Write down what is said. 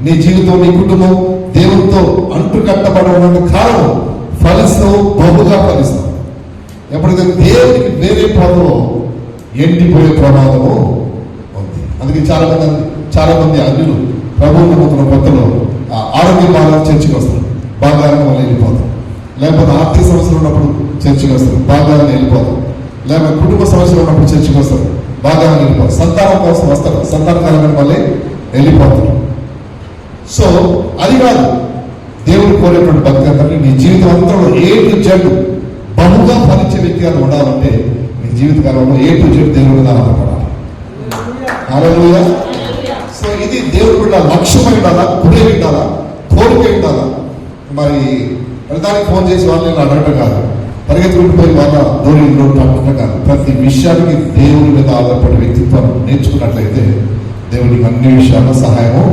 నీ జీవితం, నీ కుటుంబం దేవునితో అంటుకట్టబడి ఉన్న కాలం ఫలిస్తావు, బహుగా ఫలిస్తావు. ఎప్పుడైతే దేవునికి వేరే పదవు ఎండిపోయే ప్రమాదము ఉంది. అందుకే చాలా మంది అన్యులు ప్రభువు నమ్ముతున్న కొత్తలో ఆరోగ్య బాగా చర్చకి వస్తారు, బాగానే వాళ్ళు వెళ్ళిపోతారు. లేకపోతే ఆర్థిక సమస్యలు ఉన్నప్పుడు చర్చకి వస్తారు, బాగానే వెళ్ళిపోతారు. లేకపోతే కుటుంబ సమస్యలు ఉన్నప్పుడు చర్చకి వస్తారు, బాగానే వెళ్ళిపోతారు. సంతానం కోసం వస్తారు, సంతాన కాలంగా మళ్ళీ వెళ్ళిపోతారు. సో అది కాదు దేవుడు కోరేటువంటి భక్తి. అంటే నీ జీవితం అంతా A to Z బహుగా ఫలించే వ్యక్తిగా ఉండాలంటే నీ జీవితకాలంలో A to Z దేవుడు ఆధారపడాలి. హల్లెలూయా. సో ఇది దేవుడు కూడా లక్ష్యమై ఉండాలా, గురే ఉండాలా, కోరిక ఉండాలా. మరి ప్రధానికి ఫోన్ చేసి వాళ్ళని అడగటం కాదు, పరిగెత్తుకుంటుపోయి వాళ్ళ దూరంలో పట్టడం కాదు. ప్రతి విషయానికి దేవుడి మీద ఆధారపడే వ్యక్తిత్వం నేర్చుకున్నట్లయితే దేవుడికి అన్ని విషయాల్లో సహాయము